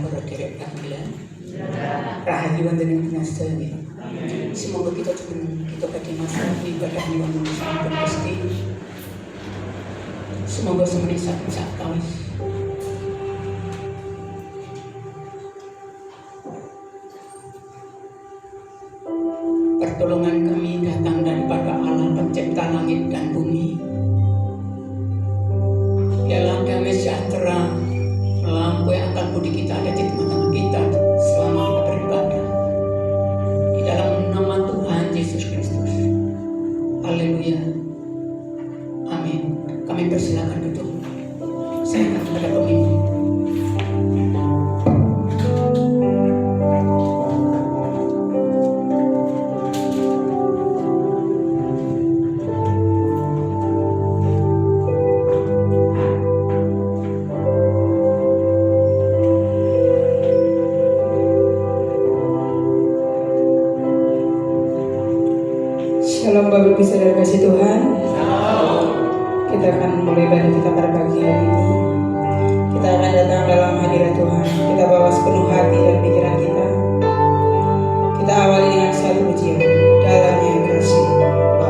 berkerek panggilan rahayu wonten ing pinastani. Semoga kita bagi masa ibadah di wonten sampun Gusti. Semoga semuanya sak kawis. Pertolongan kami datang daripada Allah pencipta langit dan bumi. Ialah damai sejahtera melampaui akal budi kita ada di tengah-tengah kita selama kita beribadah. Di dalam nama Tuhan Yesus Kristus. Haleluya. Amin. Kami persilakan duduk. Saya akan kepada pemimpin. Shalom Bapak Ibu Saudara kasih Tuhan. Kita akan mulai ibadah kita pada pagi hari ini. Kita akan datang dalam hadirat Tuhan. Kita bawa sepenuh hati dan pikiran kita. Kita awali dengan satu pujian. Dalamnya kasih Bapa.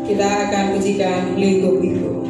kita akan pujikan liku-liku.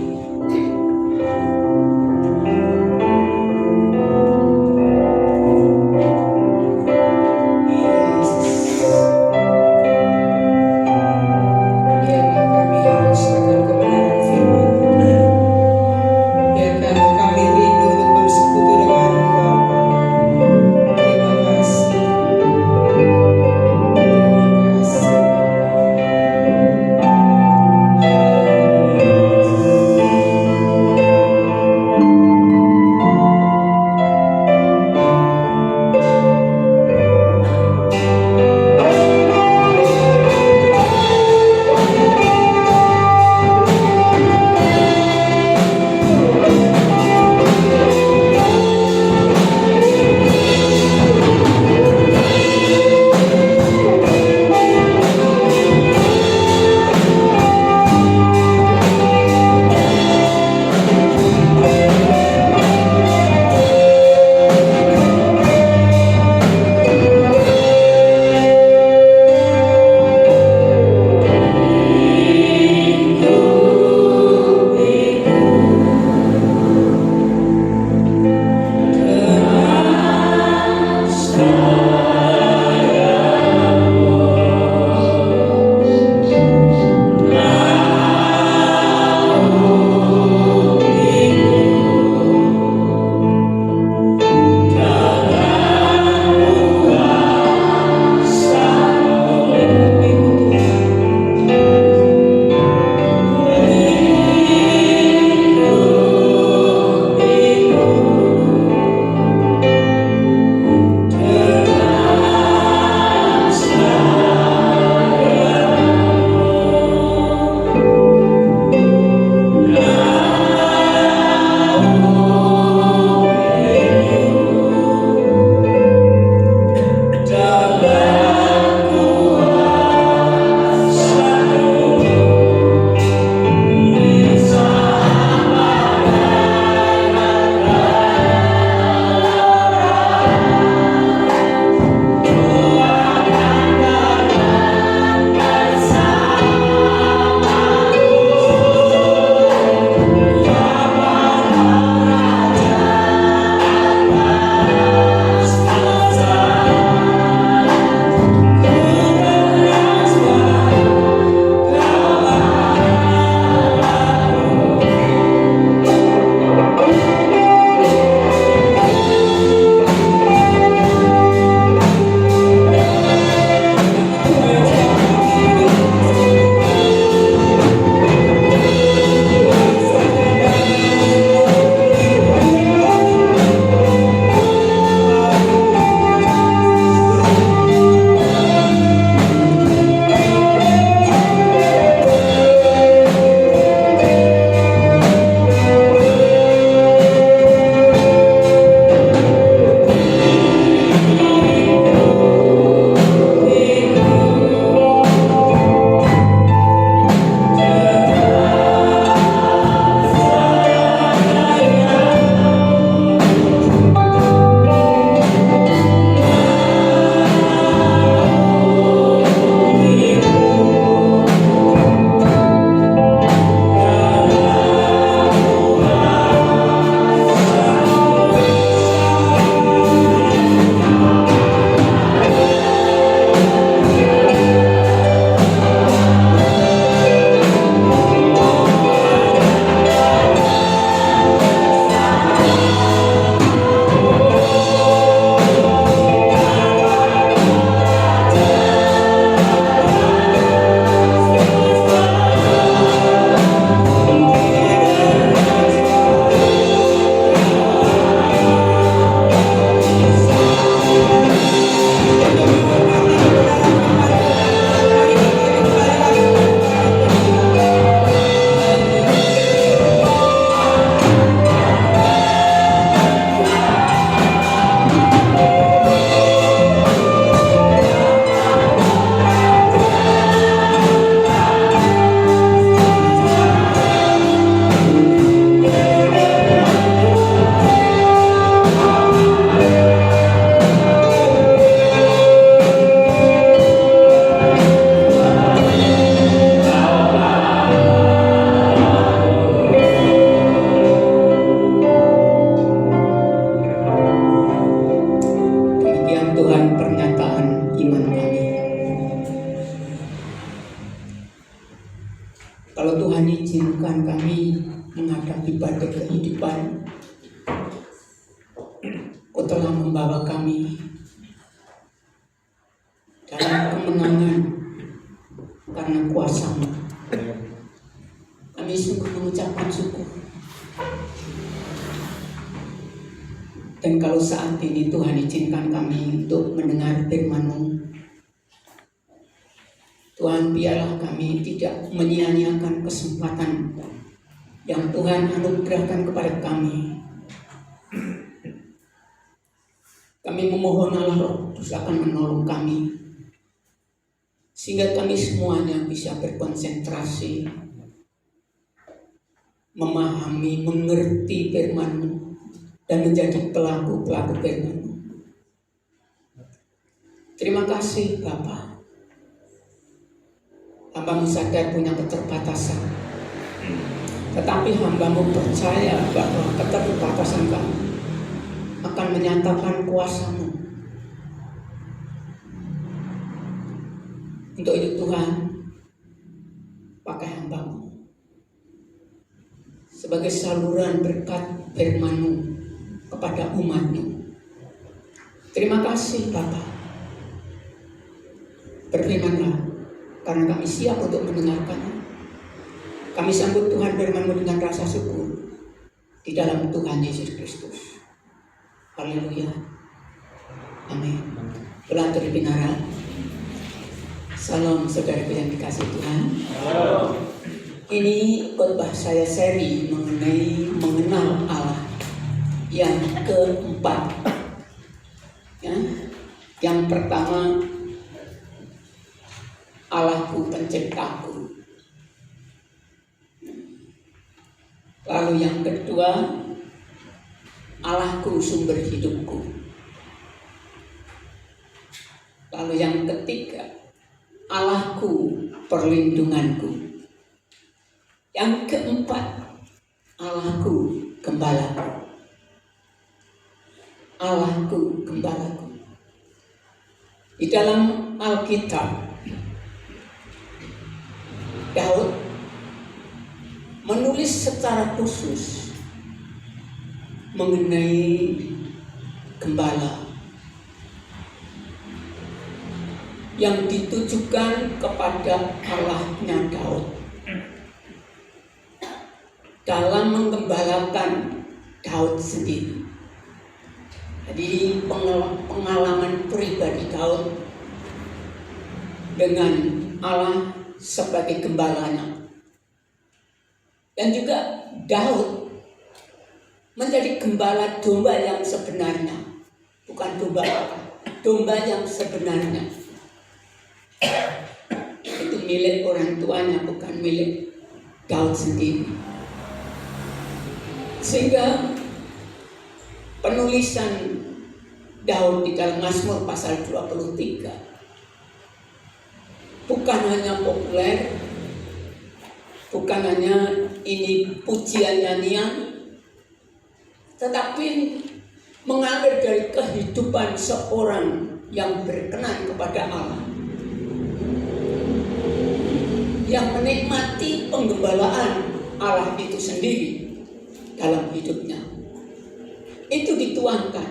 Kalau Tuhan izinkan kami menghadapi badai kehidupan, Kau telah membawa kami dalam kemenangan karena kuasa-Mu. Kami sungguh mengucapkan syukur. Dan kalau saat ini Tuhan izinkan kami untuk mendengar firman-Mu, Tuhan, biarlah kami tidak menyia-nyiakan kesempatan yang Tuhan anugerahkan kepada kami. Kami memohon Allah Roh Kudus akan menolong kami, sehingga kami semuanya bisa berkonsentrasi, memahami, mengerti firman-Mu, dan menjadi pelaku-pelaku firman-Mu. Terima kasih Bapa. Hamba-Mu sadar punya keterbatasan, tetapi hamba-Mu percaya bahwa keterbatasan kami akan menyatakan kuasa-Mu. Untuk itu Tuhan, pakai hamba-Mu sebagai saluran berkat firman-Mu kepada umat-Mu. Terima kasih Bapa. Berfirmanlah, karena kami siap untuk mendengarkannya. Kami sambut Tuhan firman-Mu dengan rasa syukur di dalam Tuhan Yesus Kristus. Haleluya. Amin. Pelantur binara. Salam saudaraku yang dikasih Tuhan. Ini khotbah saya seri mengenai mengenal Allah yang keempat. Ya. Yang pertama, Allahku penciptaku. Lalu yang kedua, Allahku sumber hidupku. Lalu yang ketiga, Allahku perlindunganku. Yang keempat, Allahku gembalaku. Allahku gembalaku. Di dalam Alkitab, Daud menulis secara khusus mengenai gembala yang ditujukan kepada Allahnya Daud dalam menggembalakan Daud sendiri. Jadi pengalaman pribadi Daud dengan Allah sebagai gembalanya. Dan juga Daud menjadi gembala domba yang sebenarnya. Bukan domba yang sebenarnya. Itu milik orang tuanya, bukan milik Daud sendiri. Sehingga penulisan Daud di dalam Mazmur pasal 23 bukan hanya populer, bukan hanya ini pujian nyanyian, tetapi mengalir dari kehidupan seorang yang berkenan kepada Allah, yang menikmati penggembalaan Allah itu sendiri dalam hidupnya. Itu dituangkan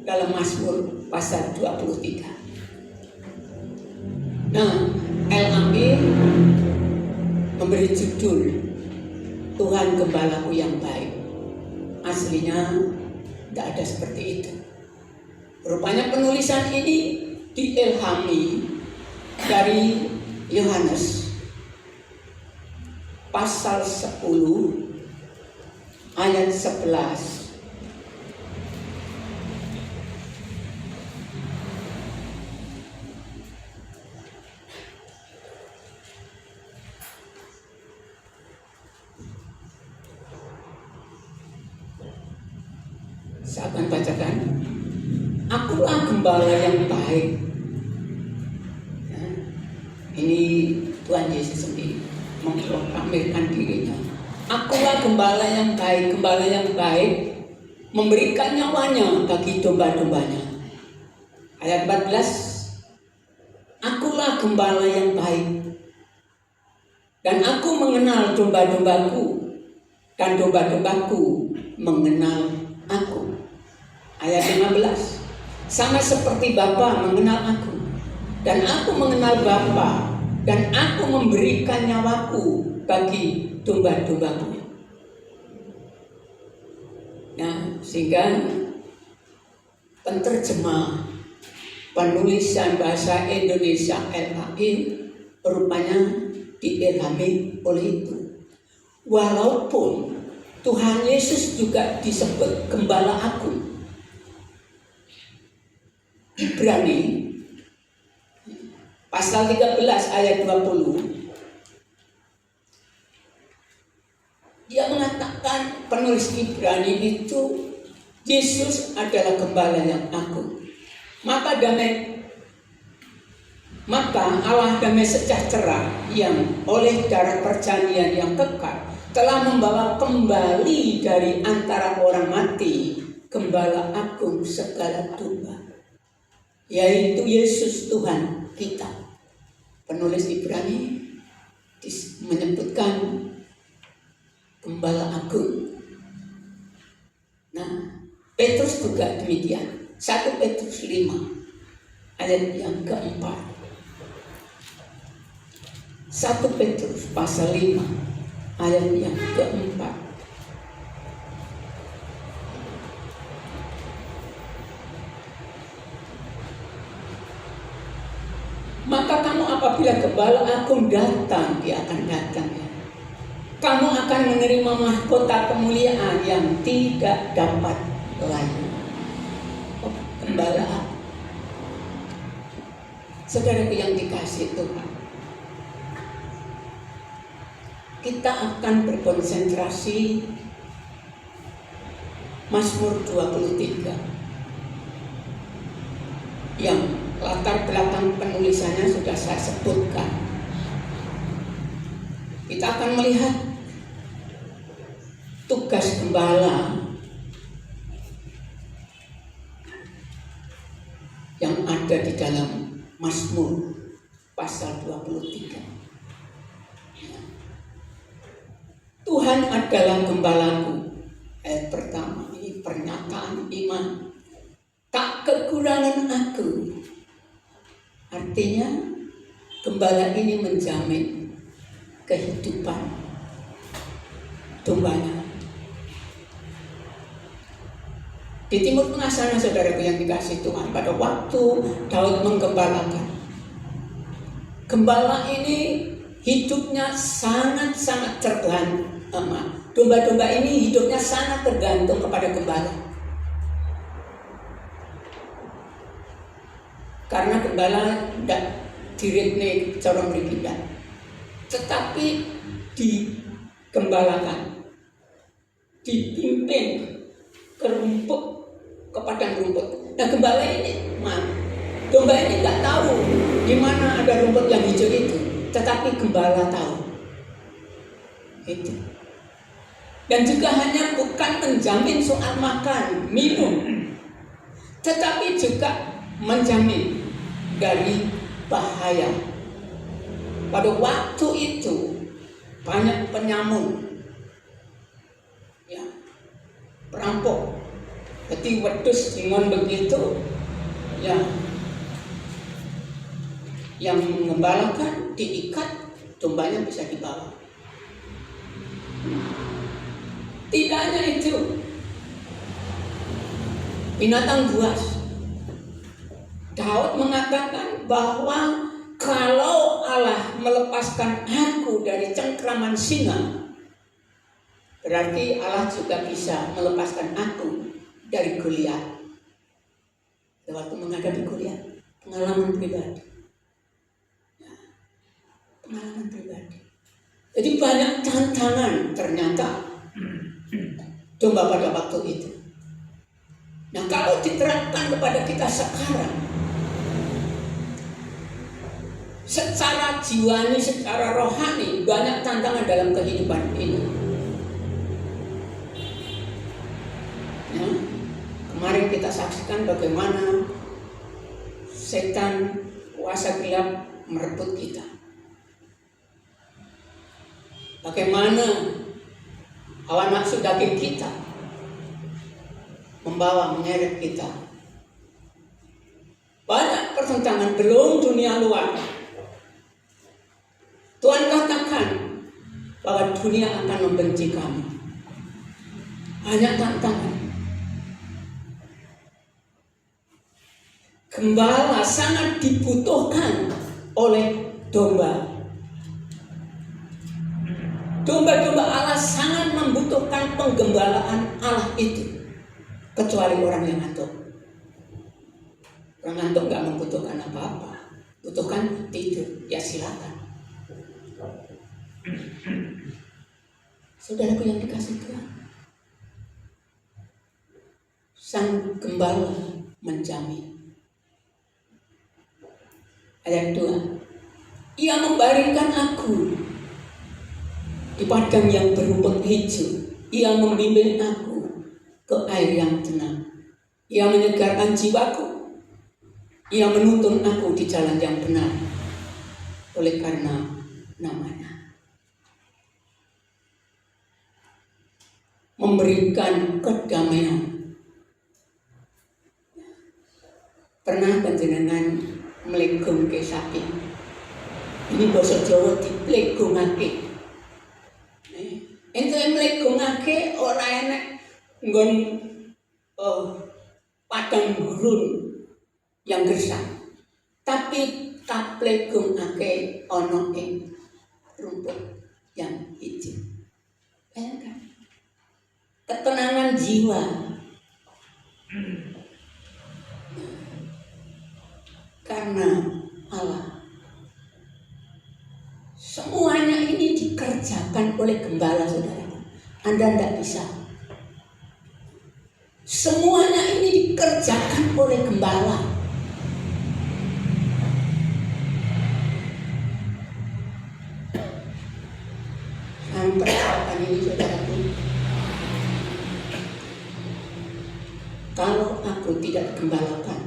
dalam Mazmur pasal 23. Nah, El-Amir memberi judul Tuhan Gembalaku yang baik. Aslinya tidak ada seperti itu. Rupanya penulisan ini diilhami dari Yohanes pasal 10 ayat 11. Saya akan bacakan. Akulah gembala yang baik. Ya, ini Tuhan Yesus sendiri memproklamirkan dirinya. Akulah gembala yang baik. Gembala yang baik memberikan nyawanya bagi domba-dombanya. Ayat 14. Akulah gembala yang baik. Dan aku mengenal domba-dombaku, dan domba-dombaku mengenal aku. Ayat 15. Sama seperti Bapa mengenal aku, dan aku mengenal Bapa, dan aku memberikan nyawaku bagi domba-dombaku. Nah, sehingga penterjemah penulisan bahasa Indonesia LHI rupanya diilhami oleh itu. Walaupun Tuhan Yesus juga disebut gembala aku. Ibrani pasal 13 ayat 20, dia mengatakan, penulis Ibrani itu, Yesus adalah gembala yang aku. Maka Allah damai sejahtera yang oleh darah perjanjian yang kekal telah membawa kembali dari antara orang mati gembala agung segala domba, yaitu Yesus Tuhan kita. Penulis Ibrani menyebutkan gembala agung. Nah, Petrus juga demikian. 1 Petrus 5 ayat yang keempat. 1 Petrus pasal 5 ayat yang keempat. Maka kamu apabila gembala agung datang, dia akan datang ya. Kamu akan menerima mahkota kemuliaan yang tidak dapat lain. Gembala. Saudaraku yang dikasihi Tuhan, kita akan berkonsentrasi Mazmur 23 yang latar belakang penulisannya sudah saya sebutkan. Kita akan melihat tugas gembala yang ada di dalam Mazmur pasal 23. Tuhan adalah gembalaku. Ayat pertama, ini pernyataan iman. Tak kekurangan aku. Artinya gembala ini menjamin kehidupan dombanya. Di Timur Tengah sana, saudaraku yang dikasihi Tuhan, pada waktu Daud menggembalakan, gembala ini hidupnya sangat-sangat tergantung. Domba-domba ini hidupnya sangat tergantung kepada gembala. Karena gembala tidak diritne corong berikutnya, tetapi digembalakan, dipimpin ke rumput, ke padang rumput. Nah, gembala ini, domba ini nggak tahu di mana ada rumput yang hijau itu, tetapi gembala tahu itu. Dan juga hanya bukan menjamin soal makan, minum, tetapi juga menjamin dari bahaya. Pada waktu itu banyak penyamun, ya, perampok. Jadi wedus dengan begitu, ya, yang mengembalakan diikat, dombanya bisa dibawa. Tidak hanya itu, binatang buas. Daud mengatakan bahwa kalau Allah melepaskan aku dari cengkraman singa, berarti Allah juga bisa melepaskan aku dari Goliat. Waktu menghadapi Goliat, pengalaman pribadi. Ya, pengalaman pribadi. Jadi banyak tantangan ternyata domba pada waktu itu. Nah, kalau diterapkan kepada kita sekarang, secara jiwani, secara rohani, banyak tantangan dalam kehidupan ini. Ya, kemarin kita saksikan bagaimana setan, kuasa gelap merebut kita. bagaimana hawa nafsu daging kita membawa menyeret kita. Banyak pertentangan, belum dunia luar. Tuhan katakan bahwa dunia akan membenci kamu. Banyak tantangan. Gembala sangat dibutuhkan oleh domba. Domba-domba Allah sangat membutuhkan penggembalaan Allah itu. Kecuali orang yang ngantuk. Orang ngantuk gak membutuhkan apa-apa. Butuhkan tidur, ya silakan. Saudaraku yang dikasih Tuhan, sang gembala menjamin. Ayat 2, Ia membaringkan aku di padang yang berumput hijau. Ia membimbing aku ke air yang tenang. Ia menyegarkan jiwaku. Ia menuntun aku di jalan yang benar oleh karena namanya. Memberikan kedamaian. Pernah panjenengan mlegungke sapi? Ini basa Jawa diplegungake. Ente mlegungake ora enek nggon padang gurun yang gersang, tapi tak plegungake ana ing rumput yang hijau. Bayangkan ketenangan jiwa. Karena Allah. Semuanya ini dikerjakan oleh gembala, saudara. Anda tidak bisa. Semuanya ini dikerjakan oleh gembala. Yang persoalan ini, saudaraku, kalau aku tidak digembalakan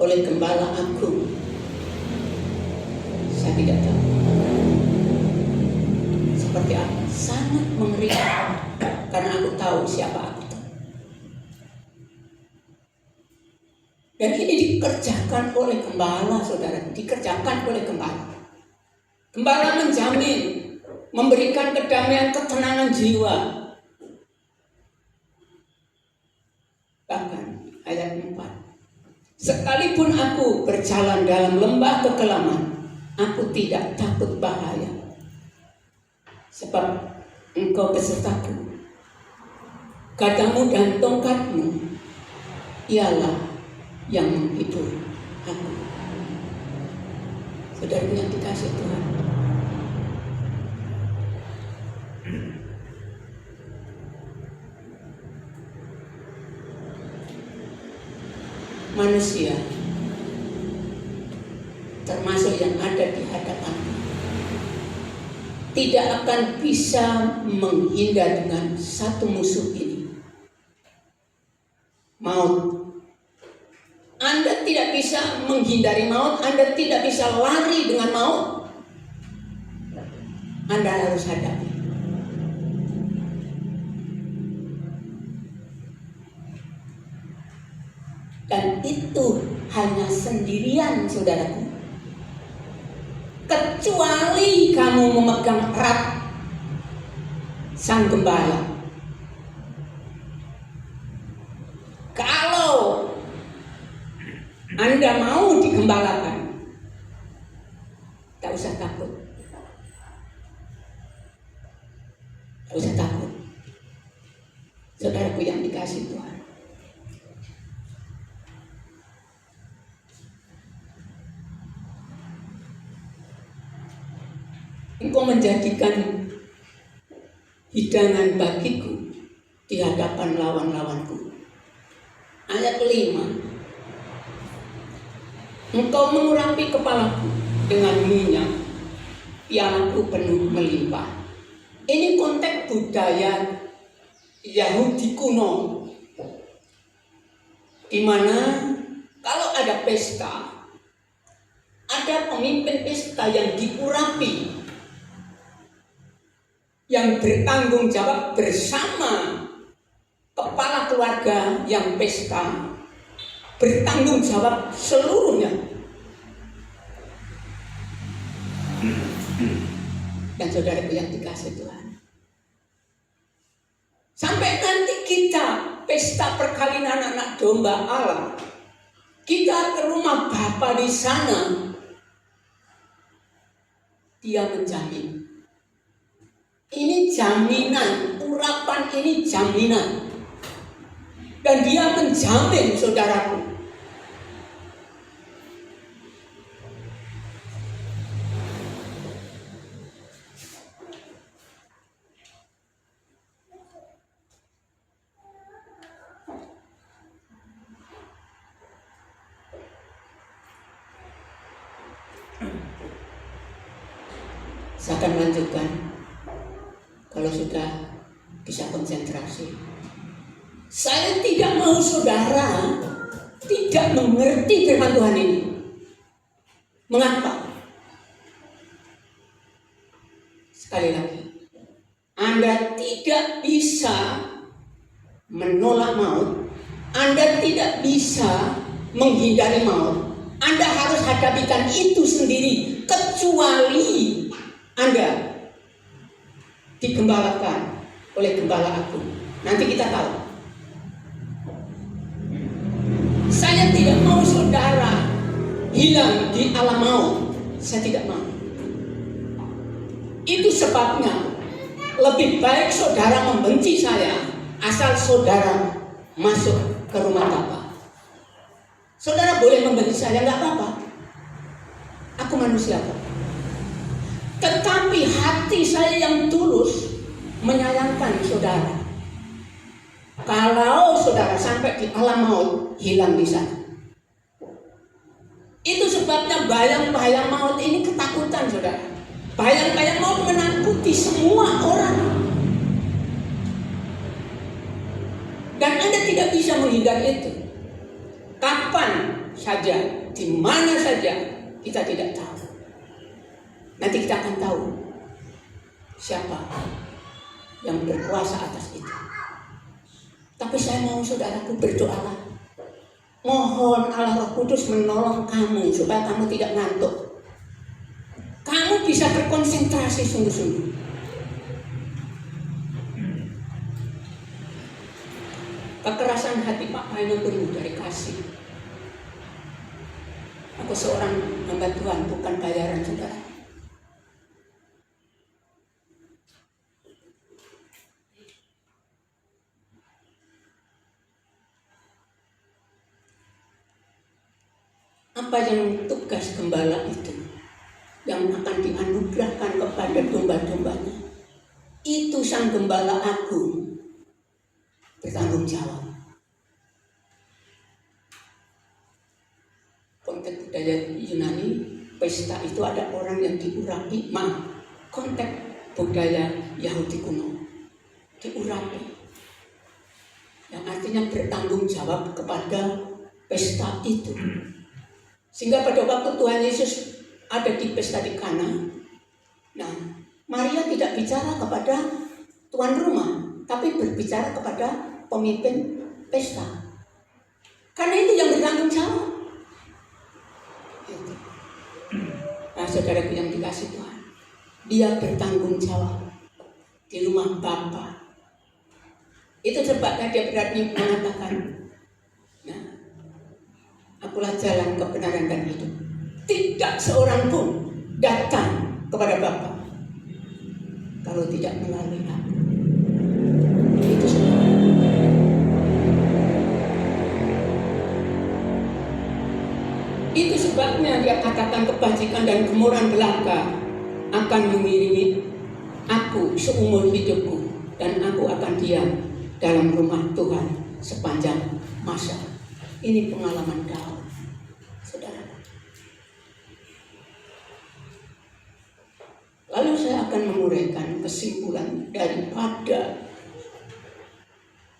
oleh gembala aku, saya tidak tahu seperti apa. Sangat mengerikan karena aku tahu siapa aku. Dan ini dikerjakan oleh gembala, saudara. Dikerjakan oleh gembala. Gembala menjamin, memberikan kedamaian, ketenangan jiwa. Bahkan ayat 4. Sekalipun aku berjalan dalam lembah kekelaman, aku tidak takut bahaya. Sebab Engkau besertaku. Gadamu dan tongkatmu ialah yang menghibur aku. Saudara yang dikasih Tuhan, manusia termasuk yang ada di hadapan tidak akan bisa menghindar dengan satu musuh ini, maut. Anda tidak bisa menghindari maut, Anda tidak bisa lari dengan maut. Anda harus hadapi. Dan itu hanya sendirian, saudaraku. Kecuali kamu memegang erat sang gembala. Kalau Anda mau digembalakan, tak usah takut. Tak usah takut. Saudaraku yang dikasih Tuhan, Engkau menjadikan hidangan bagiku di hadapan lawan-lawanku. Ayat 5. Engkau mengurapi kepalaku dengan minyak, pialaku penuh melimpah. Ini konteks budaya Yahudi kuno, di mana kalau ada pesta, ada pemimpin pesta yang diurapi yang bertanggung jawab bersama kepala keluarga yang pesta, bertanggung jawab seluruhnya. Dan saudara yang dikasih Tuhan, sampai nanti kita pesta perkawinan anak domba Allah, kita ke rumah Bapa di sana, Dia menjamin. Ini jaminan, urapan ini jaminan. Dan Dia menjamin, saudaraku, saya akan melanjutkan kalau sudah bisa konsentrasi. Saya tidak mau saudara tidak mengerti firman Tuhan ini. Mengapa? Sekali lagi, Anda tidak bisa menolak maut, Anda tidak bisa menghindari maut. Anda harus hadapikan itu sendiri, kecuali Anda digembalakan oleh gembala agung. Nanti kita tahu. Saya tidak mau saudara hilang di alam maut. Saya tidak mau. Itu sebabnya lebih baik saudara membenci saya asal saudara masuk ke rumah Bapa. Saudara boleh membenci saya, nggak apa-apa. Aku manusia kok. Tetapi hati saya yang tulus menyayangkan saudara. Kalau saudara sampai di alam maut, hilang di sana. Itu sebabnya bayang-bayang maut ini ketakutan, saudara. Bayang-bayang maut menakuti semua orang. Dan Anda tidak bisa menghindari itu. Kapan saja, di mana saja, kita tidak tahu. Nanti kita akan tahu siapa yang berkuasa atas itu. Tapi saya mau saudaraku berdoalah. Mohon Allah Roh Kudus menolong kamu supaya kamu tidak ngantuk. Kamu bisa berkonsentrasi sungguh-sungguh. Kekerasan hati Pak Paino penuh dari kasih. Aku seorang hamba Tuhan, bukan bayaran saudara. Apa yang tugas gembala itu yang akan dianugerahkan kepada domba-dombanya? Itu sang gembala agung bertanggung jawab. Konteks budaya Yunani, pesta itu ada orang yang diurapi. Konteks budaya Yahudi kuno, diurapi, yang artinya bertanggung jawab kepada pesta itu. Sehingga pada waktu Tuhan Yesus ada di pesta di Kana, nah Maria tidak bicara kepada tuan rumah, tapi berbicara kepada pemimpin pesta. Karena itu yang bertanggung jawab. Nah, saudara yang dikasih Tuhan, dia bertanggung jawab di rumah Bapa. Itu sebabnya dia berani mengatakan, nah, akulah jalan kebenaran dan hidup. Tidak seorang pun datang kepada Bapa kalau tidak melalui aku. Itu sebabnya. Itu sebabnya dia katakan kebajikan dan kemurahan belaka akan mengiringi aku seumur hidupku, dan aku akan diam dalam rumah Tuhan sepanjang masa. Ini pengalaman Daud, saudara. Lalu saya akan menguraikan kesimpulan daripada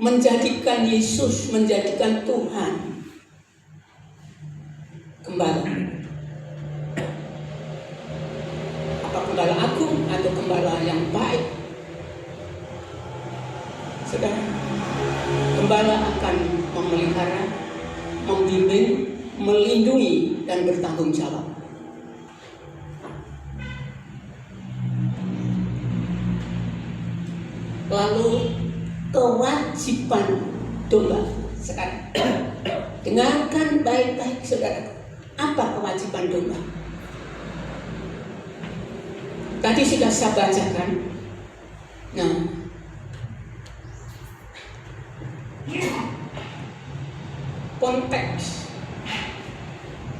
menjadikan Yesus, menjadikan Tuhan gembala. Apa gembala agung atau gembala yang baik? Saudara, gembala akan memelihara, membimbing, melindungi, dan bertanggung jawab. Lalu kewajiban domba. Sekarang dengarkan baik-baik saudara. Apa kewajiban domba? Tadi sudah saya bacakan. Nah, konteks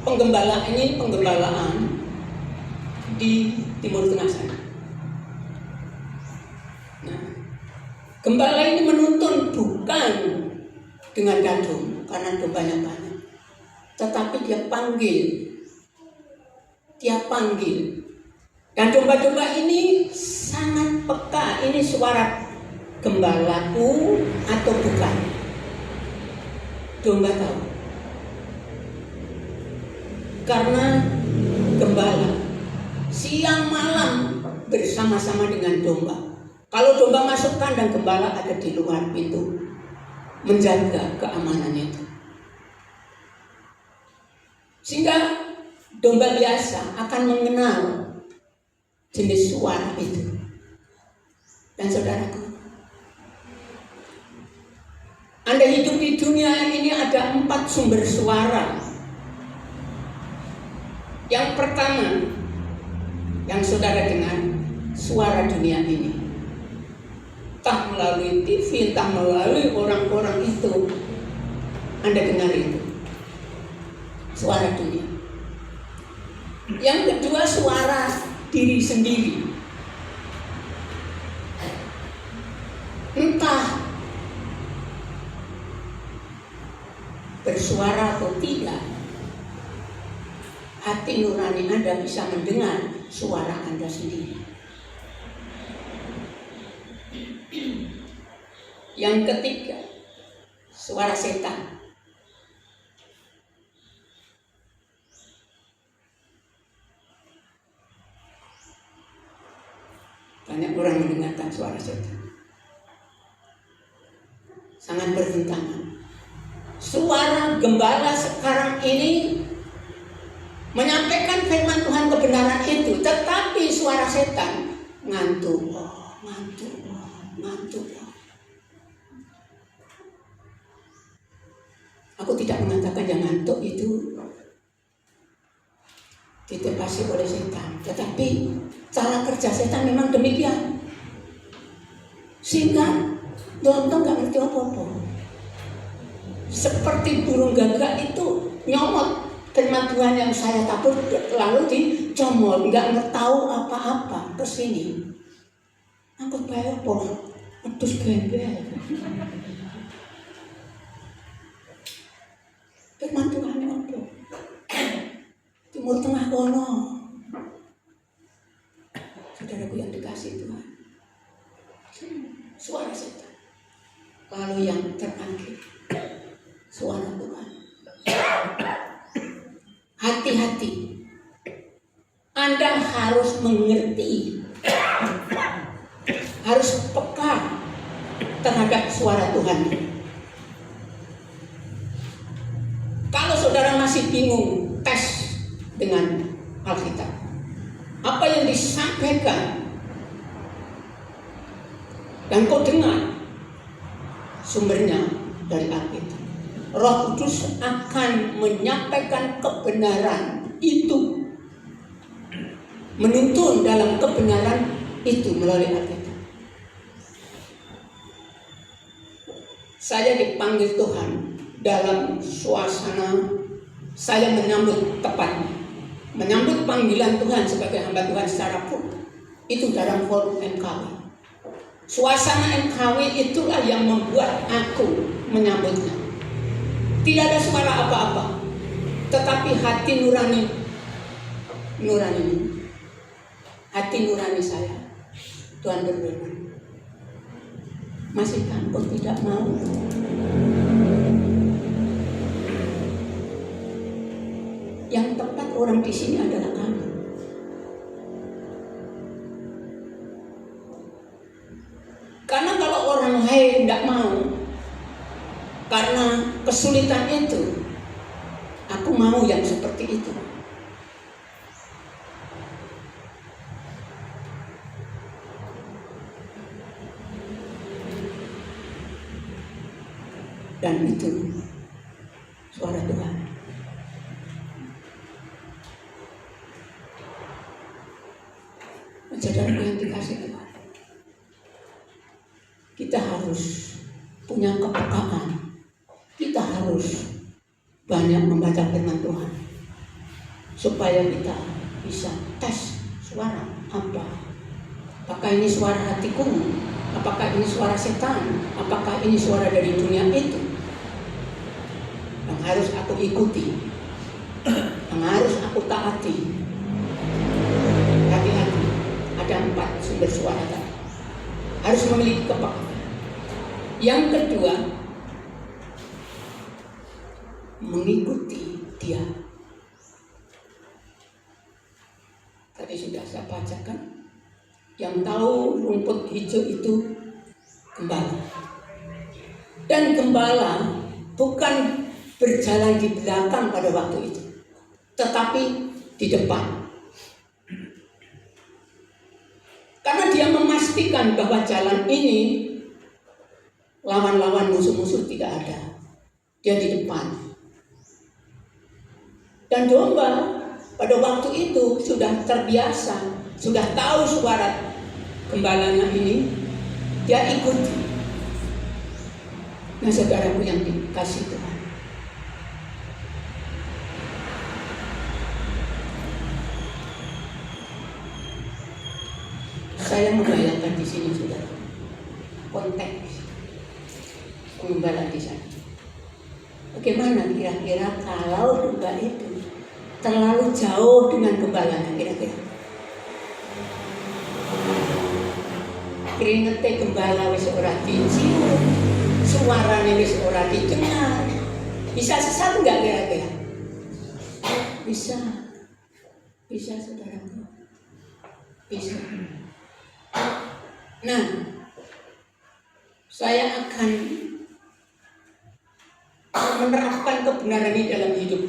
penggembalaan di Timur Tengah sana. Nah, gembala ini menuntun bukan dengan gadung karena dombanya banyak, tetapi dia panggil. Dan domba-domba ini sangat peka, ini suara gembalaku atau bukan. Domba tahu. Karena gembala siang malam bersama-sama dengan domba. Kalau domba masuk kandang, gembala ada di luar pintu menjaga keamanan itu. Sehingga domba biasa akan mengenal jenis suara itu. Dan saudaraku, Anda hidup di dunia ini ada 4 sumber suara. Yang pertama, yang saudara dengar, suara dunia ini. Entah melalui TV, entah melalui orang-orang itu, Anda dengar itu. Suara dunia. Yang kedua, suara diri sendiri. Entah bersuara atau tidak, hati nurani Anda bisa mendengar suara Anda sendiri. Yang ketiga, suara setan. Banyak orang mendengarkan suara setan. Sangat bertentangan. Suara gembala sekarang ini menyampaikan firman Tuhan kebenaran itu, tetapi suara setan ngantuk. Aku tidak mengatakan yang ngantuk itu ditepasi oleh setan, tetapi cara kerja setan memang demikian. Sehingga nonton gak ngerti apa-apa. Seperti burung gagak itu nyomot firman Tuhan yang saya tabur lalu dicomot, nggak tahu apa-apa ke sini. Angkut bayar po, pedus gembel. Firman Tuhan yang apa? Timur Tengah kono. Saudaraku yang dikasih Tuhan. Suara setan. Lalu yang terakhir, suara Tuhan. Hati-hati. Anda harus mengerti, harus peka terhadap suara Tuhan. Kalau saudara masih bingung, tes dengan Alkitab. Apa yang disampaikan dan kau dengar, sumbernya dari Alkitab. Roh Kudus akan menyampaikan kebenaran itu, menuntun dalam kebenaran itu melalui Alkitab. Saya dipanggil Tuhan dalam suasana saya menyambut panggilan Tuhan sebagai hamba Tuhan secara full. Itu dalam forum MKW. Suasana MKW itulah yang membuat aku menyambutnya. Tidak ada suara apa-apa, tetapi hati nurani saya. Tuhan berfirman, masih takut tidak mau? Yang tepat orang di sini adalah kamu. Karena kalau orang lain tidak mau, karena kesulitan itu, aku mau yang seperti itu. Dan itu suara Tuhan. Saudaraku yang dikasih Tuhan, kita harus punya kepekaan. Kita harus banyak membaca firman Tuhan supaya kita bisa tes suara apa. Apakah ini suara hatiku? Apakah ini suara setan? Apakah ini suara dari dunia itu? Yang harus aku ikuti, yang harus aku taati. Hati-hati, ada 4 sumber suara tadi. Harus memiliki kepekaan. Yang kedua, mengikuti dia. Tadi sudah saya bacakan. Yang tahu rumput hijau itu gembala. Dan gembala bukan berjalan di belakang pada waktu itu, tetapi di depan. Karena dia memastikan bahwa jalan ini lawan-lawan musuh-musuh tidak ada. Dia di depan. Dan domba pada waktu itu sudah terbiasa, sudah tahu suara gembalanya ini, dia ikuti. Nah, saudaraku yang dikasih Tuhan, saya membayangkan di sini, saudara, konteks pengembala di sana. Bagaimana kira-kira kalau domba itu terlalu jauh dengan gembalanya, kira-kira? Keringete gembala wis ora dicium, suarane wis ora didengar. Bisa sesat enggak kira-kira? Bisa. Bisa, saudaraku. Bisa. Nah, saya akan menerapkan kebenaran ini dalam hidup.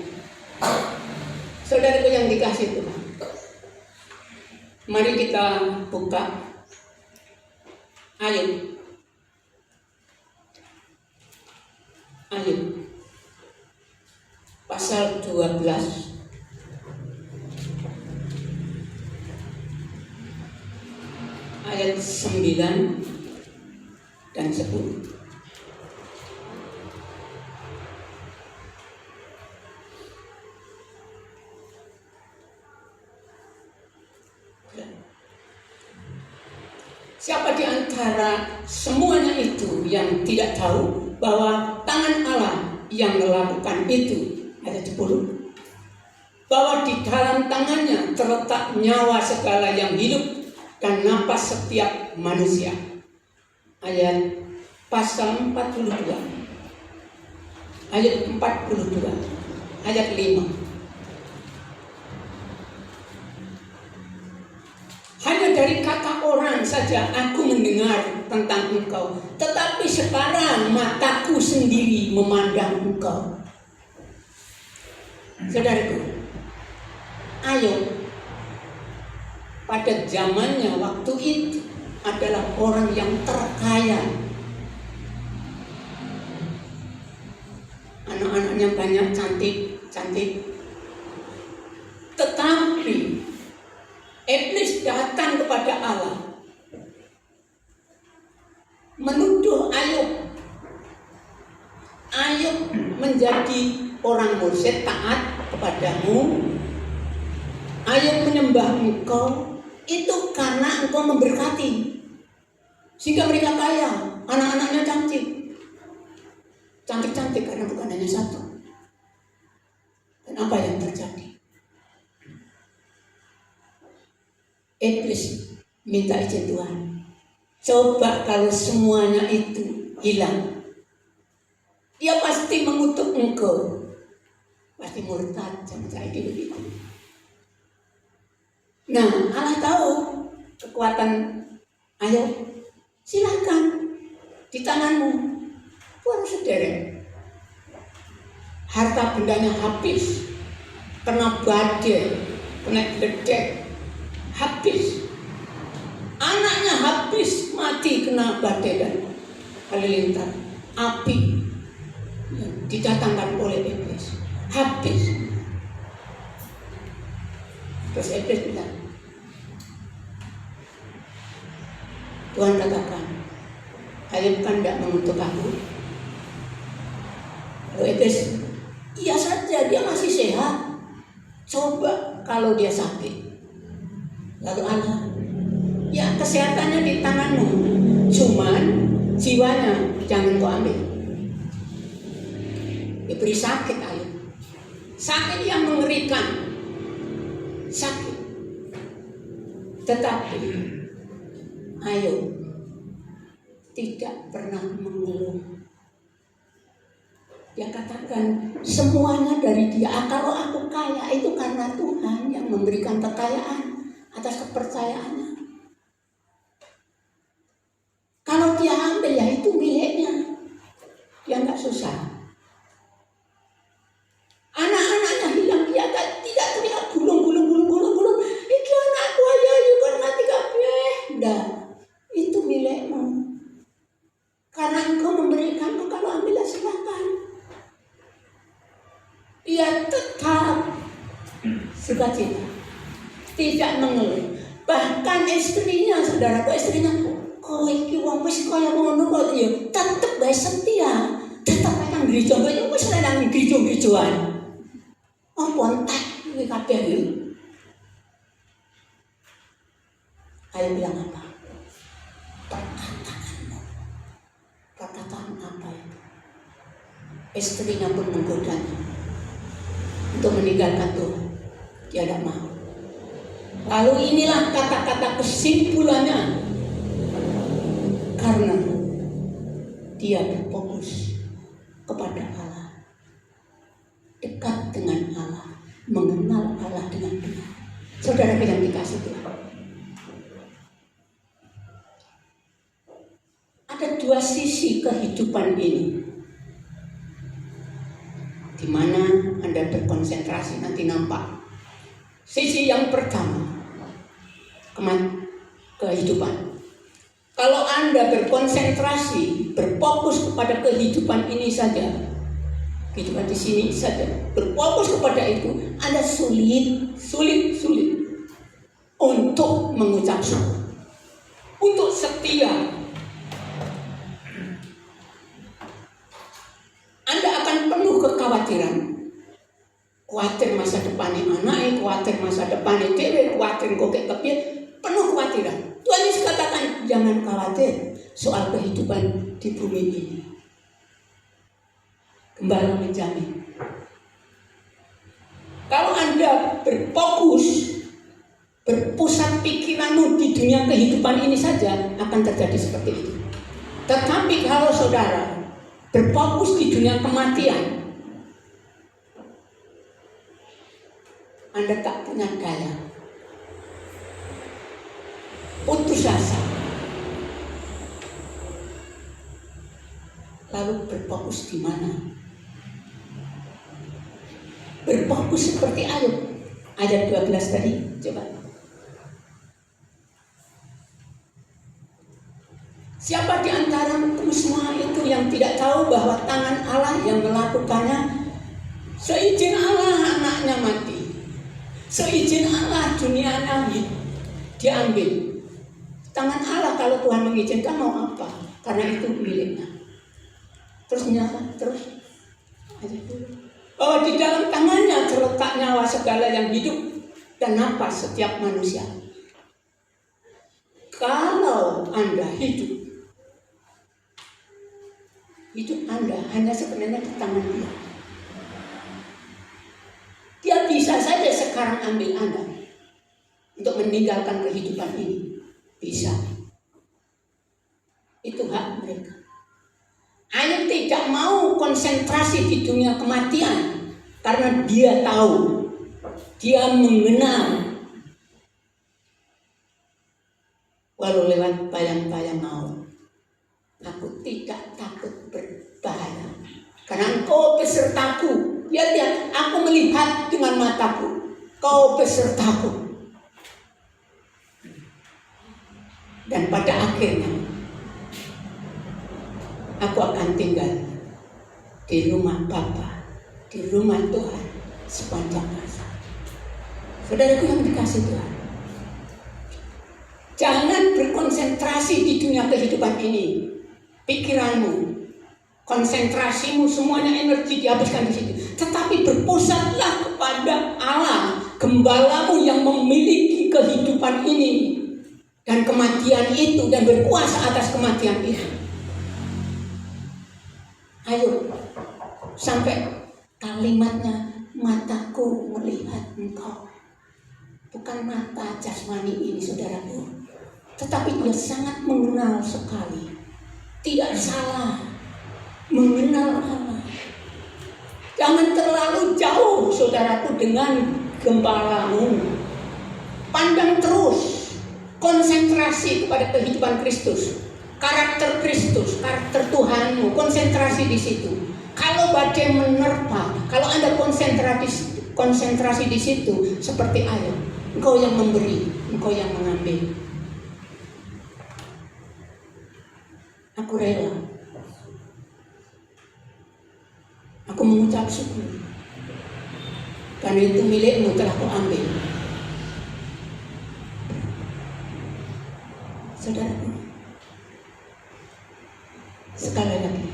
Saudaraku yang dikasih Tuhan, mari kita buka Ayub. Ayub pasal 12 ayat 9 dan 10. Siapa di antara semuanya itu yang tidak tahu bahwa tangan Allah yang melakukan itu? Ayat 10. Bahwa di dalam tangannya terletak nyawa segala yang hidup dan napas setiap manusia. Ayat pasal 42. Ayat 42. Ayat 5. Hanya dari kata orang saja aku mendengar tentang engkau, tetapi sekarang mataku sendiri memandang engkau. Saudaraku, Ayub pada zamannya waktu itu adalah orang yang terkaya. Anak-anaknya banyak, cantik. Tetapi iblis datang kepada Allah, menuduh Ayub. Ayub menjadi orang mursyid, taat kepadamu. Ayub menyembah engkau itu karena engkau memberkati, sehingga mereka kaya, anak-anaknya cantik karena bukan hanya satu. Dan apa yang terjadi? Iblis minta izin Tuhan, coba kalau semuanya itu hilang, dia pasti mengutuk engkau, pasti murtad sama saya begitu. Nah, Allah tahu kekuatan Ayub, silakan di tanganmu. Para saudara, harta bendanya habis, kena badai, kena ledek, habis. Anaknya habis, mati kena badai dan halilintar, api yang didatangkan oleh iblis, habis. Terus iblis bilang, Tuhan katakan, Ayub kan tidak mengutuk aku. Lalu iblis, iya saja, dia masih sehat. Coba kalau dia sakit. Lalu Allah, ya kesehatannya di tanganmu, cuman jiwanya jangan kau ambil. Diberi sakit Ayub, sakit yang mengerikan, sakit. Tetapi Ayub tidak pernah mengeluh. Dia katakan semuanya dari dia. Kalau aku kaya itu karena Tuhan yang memberikan kekayaan atas kepercayaannya. Kalau dia ambil ya itu miliknya. Dia nggak susah. Anak-anaknya hilang dia tidak teriak gulung. Iki anakku aja kan mati kabeh. Enggak. Itu milikmu. Karena engkau memberikanku, kalau ambillah silakan. Dia tetap sukacita, tidak mengeluh. Bahkan istrinya, saudaraku, istrinya, kau iki wong wis kaya ngono kok ya, tetep bae setia, tetep nang gereja, kaya wis nang gereja-gerejoan. Apa entek iki kabeh iki? Ayo bilang apa? Perkataan apa itu? Istrinya pun menggodanya untuk meninggalkan Tuhan. Dia tidak mau. Lalu inilah kata-kata kesimpulannya. Karena dia berfokus kepada Allah, dekat dengan Allah, mengenal Allah dengan benar. Saudara yang dikasih Tuhan, ada dua sisi kehidupan ini, di mana Anda berkonsentrasi nanti nampak. Sisi yang pertama, kehidupan. Kalau Anda berkonsentrasi, berfokus kepada kehidupan ini saja, kehidupan di sini saja, berfokus kepada itu, Anda sulit untuk mengucap syukur, untuk setia. Anda akan penuh kekhawatiran, khawatir masa depannya anaknya, khawatir masa depannya dewe, khawatir kok kepiye, penuh kekhawatiran. Tuhan Yesus katakan jangan khawatir soal kehidupan di bumi ini. Gembala menjamin. Kalau Anda berfokus, berpusat pikiranmu di dunia kehidupan ini saja, akan terjadi seperti itu. Tetapi kalau saudara berfokus di dunia kematian, Anda tak punya daya, putus asa, lalu berfokus di mana? Berfokus seperti Ayub ayat 12 tadi, coba. Siapa di antara semua itu yang tidak tahu bahwa tangan Allah yang melakukannya? Seizin Allah anaknya mati, seizin Allah dunianya diambil. Tangan Allah kalau Tuhan mengizinkan mau apa? Karena itu miliknya. Terus nyala, terus aja dulu. Oh, di dalam tangannya terletak nyawa segala yang hidup dan napas setiap manusia. Kalau Anda hidup Anda hanya sebenarnya di tangan Dia. Dia bisa saja sekarang ambil Anda untuk meninggalkan kehidupan ini. Bisa. Itu hak mereka. Ayub tidak mau konsentrasi di dunia kematian karena dia tahu, dia mengenal, walau lewat bayang-bayang maut, takut. tidak takut berbahaya. Karena engkau besertaku. Ya lihat, aku melihat dengan mataku. Kau besertaku. Dan pada akhirnya aku akan tinggal di rumah Bapa, di rumah Tuhan sepanjang masa. Saudaraku yang dikasih Tuhan, jangan berkonsentrasi di dunia kehidupan ini. Pikiranmu, konsentrasimu, semuanya energi dihabiskan di situ. Tetapi berpusatlah kepada Allah, Gembalamu yang memiliki kehidupan ini dan kematian itu dan berkuasa atas kematian itu. Ayo, sampai kalimatnya, mataku melihat engkau. Bukan mata jasmani ini, saudaraku, tetapi dia sangat mengenal sekali. Tidak salah mengenal Allah. Jangan terlalu jauh, saudaraku, dengan Gembalamu. Pandang terus, konsentrasi kepada kehidupan Kristus, karakter Kristus, karakter Tuhanmu, konsentrasi di situ. Kalau badai menerpa, kalau Anda konsentrasi di situ, seperti air, engkau yang memberi, engkau yang mengambil. Aku rela. Aku mengucap syukur. Karena itu milikmu telah aku ambil. Saudaraku, sekali lagi,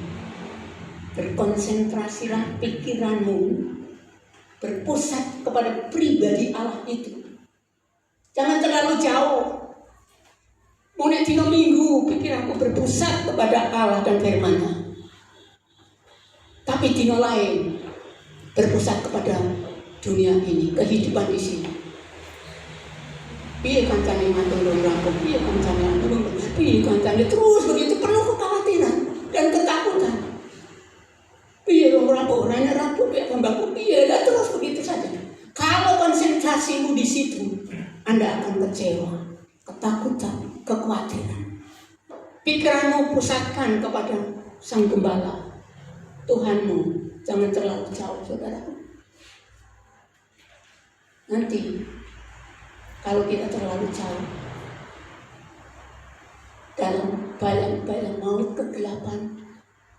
berkonsentrasilah pikiranmu, berpusat kepada pribadi Allah itu. Jangan terlalu jauh. Mulai dino minggu pikiranku berpusat kepada Allah dan firman-Nya. Tapi dino lain berpusat kepada dunia ini, kehidupan di sini. Piye kancane mantul rampung, piye kancane mantul, piye kancane, terus begitu penuh kekhawatiran dan ketakutan. Piye rampung, ranya rampung, piye kembangku, piye, dan terus begitu saja. Kalau konsentrasimu di situ, Anda akan kecewa, ketakutan, kekhawatiran. Pikiranmu pusatkan kepada Sang Gembala, Tuhanmu. Jangan terlalu jauh, saudaraku. Nanti kalau kita terlalu jauh dalam bayang-bayang maut kegelapan,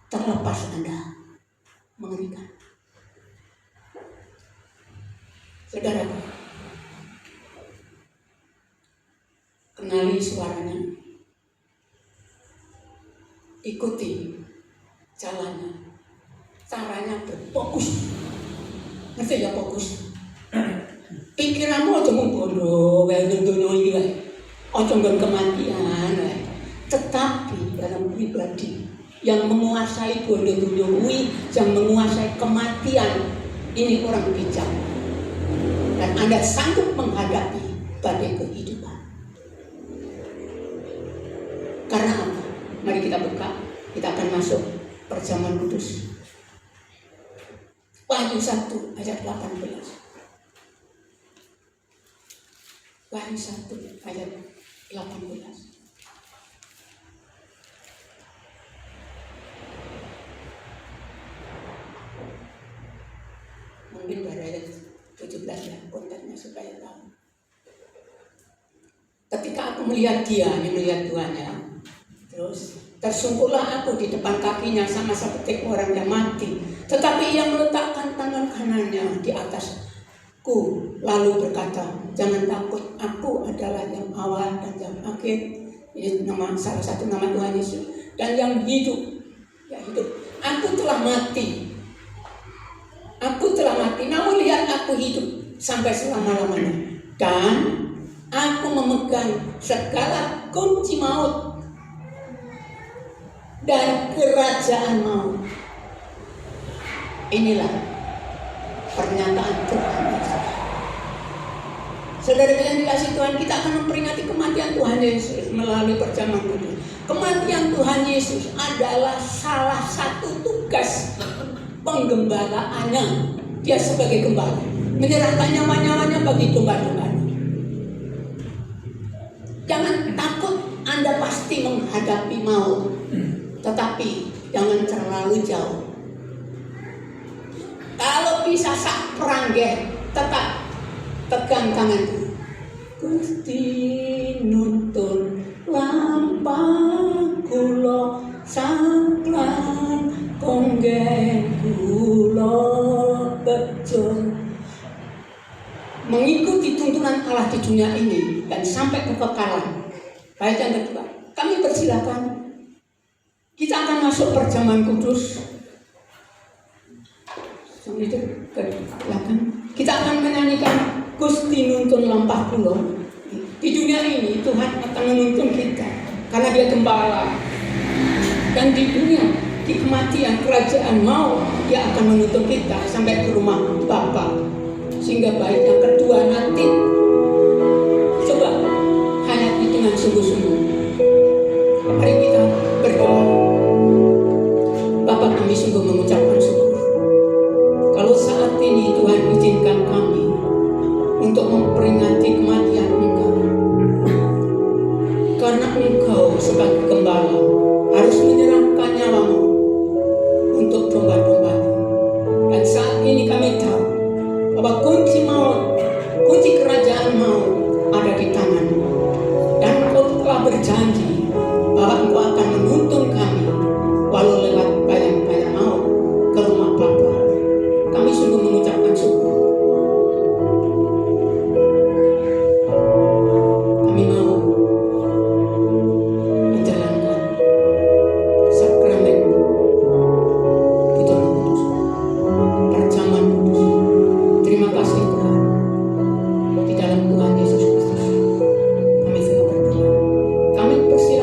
terlepas Anda, mengerikan. Saudara, kenali suaranya, ikuti jalannya, caranya berfokus. Ngerti ya fokus? Pikiranmu aja membodoh, kayak dunia ini lah. Aja nggak kematian lah. Tetapi dalam pribadi yang menguasai bodoh duniawi, yang menguasai kematian, ini orang bijak. Dan Anda sanggup menghadapi badai kehidupan. Karena apa? Mari kita buka, kita akan masuk perjamuan kudus. Wahyu 1 ayat 18. Wahyu 1 ayat 18. Mungkin dari ayat 17 ya, kontennya supaya tahu. Ketika aku melihat dia, ini melihat Tuhan ya, terus tersungkurlah aku di depan kakinya sama seperti orang yang mati. Tetapi ia meletakkan tangan kanannya di atasku, lalu berkata, jangan takut, aku adalah yang awal dan yang akhir. Ini salah satu nama Tuhan Yesus. Dan yang hidup, ya hidup. Aku telah mati. Aku telah mati, namun lihat aku hidup sampai selama-lamanya. Dan aku memegang segala kunci maut dan kerajaan maut. Inilah pernyataan Tuhan. Saudara yang dikasih Tuhan, kita akan memperingati kematian Tuhan Yesus melalui perjamuan kudus. Kematian Tuhan Yesus adalah salah satu tugas penggembalaannya. Dia sebagai gembala menyerahkan nyawa-nyawanya bagi domba-dombanya. Jangan takut, Anda pasti menghadapi maut. tetapi jangan terlalu jauh. Kalau bisa sak peranggeh, tetap tegang tanganku. Gusti nuntun lampah kula saklan konggen kula bejo. Mengikuti tuntunan Allah di dunia ini dan sampai kekekalan. Baik, yang kedua, kami persilakan. Kita akan masuk perjamuan kudus. Itu ke belakang. Kita akan menyanyikan Gusti nuntun lampah kula. Di dunia ini Tuhan akan menuntun kita karena Dia gembala. Dan di dunia, di kematian kerajaan mau, Dia akan menuntun kita sampai ke rumah Bapa. Sehingga baik yang kedua nanti, coba hayati dengan sungguh-sungguh. Mari kita berdoa. Bapa, kami sungguh mengucapkan syukur. Kalau saat ini Tuhan izinkan kami untuk memperingati kematian Engkau, karena Engkau sebagai gembala harus menyerahkan nyawamu untuk domba-domba. Dan saat ini kami tahu bahwa kunci maut, kunci kerajaan maut ada di tanganmu. Dan Engkau telah berjanji bahwa Engkau akan menuntun kami walau lewat bayang-bayang maut ke rumah Bapa. Kami sungguh mengucapkan syukur. Kami mau menjalankan sakramen Pujian Kudus, perjamuan kudus. Terima kasih Tuhan. Di dalam Tuhan Yesus Kristus kami sudah berdoa. Kami persilakan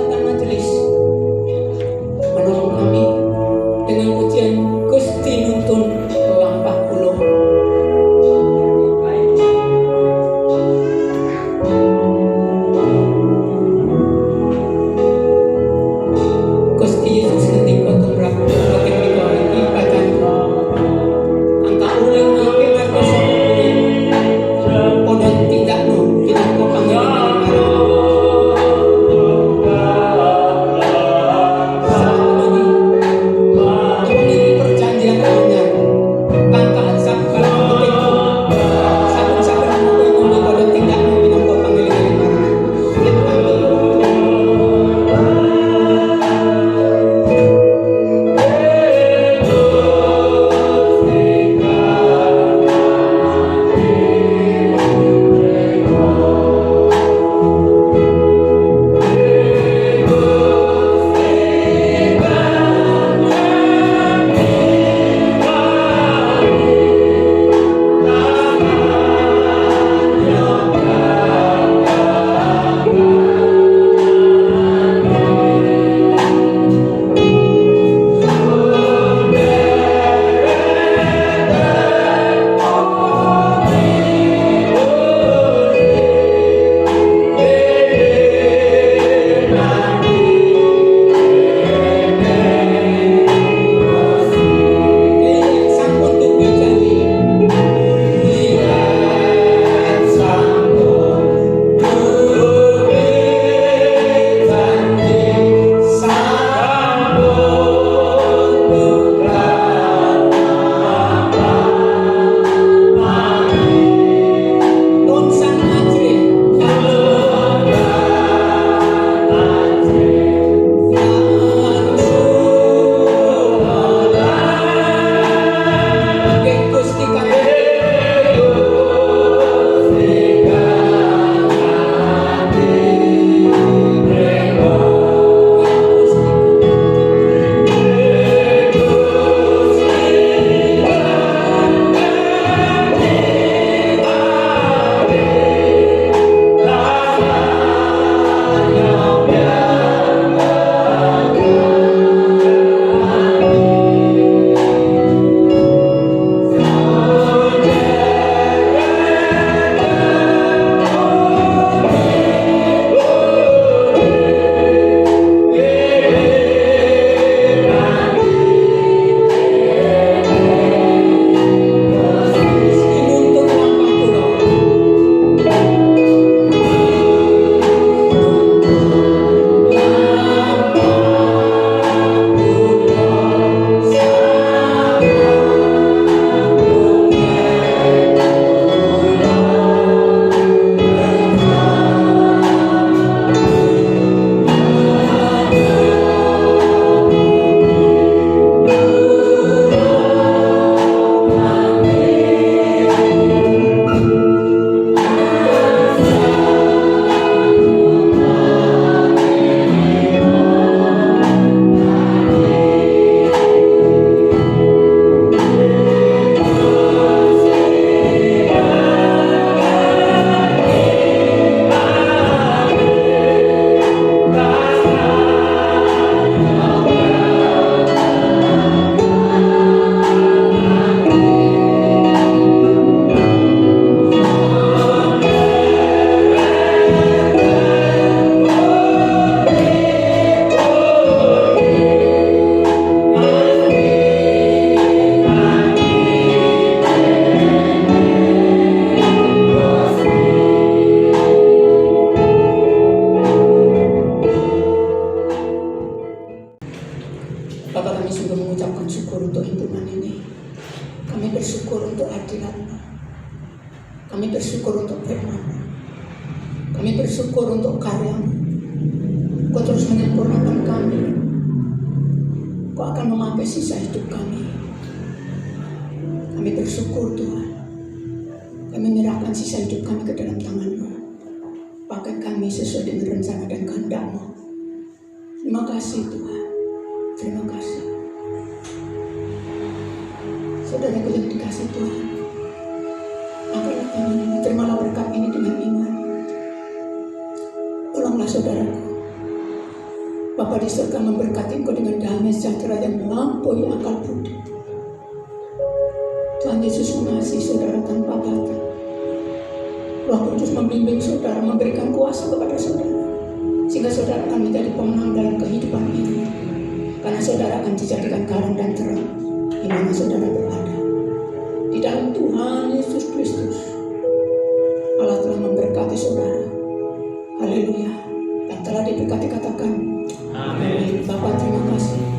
bersyukur untuk hadirat-Mu. Kami bersyukur untuk firman-Mu. Kami bersyukur untuk karya-Mu. Kau terus menyempurnakan kami. Kau akan memakai sisa hidup kami. Kami bersyukur Tuhan. Kami menyerahkan sisa hidup kami ke dalam tangan-Mu. Pakai kami sesuai dengan rencana dan kehendak-Mu. Terima kasih Tuhan. Terima kasih. Saudaraku yang dikasih Tuhan, angkatlah tanganmu, terimalah berkat ini dengan iman. Tolonglah saudaraku. Bapa di surga memberkati engkau dengan damai sejahtera yang melampaui akal budi. Tuhan Yesus mengasihi saudara tanpa batas. Roh Kudus membimbing saudara, memberikan kuasa kepada saudara, sehingga saudara akan menjadi pemenang dalam kehidupan ini. Karena saudara akan dijadikan garam dan terang di mana saudara berada. Di dalam Tuhan Yesus Kristus, Allah telah memberkati saudara. Haleluya. Dan telah diberkati katakan, amin. Bapak terima kasih.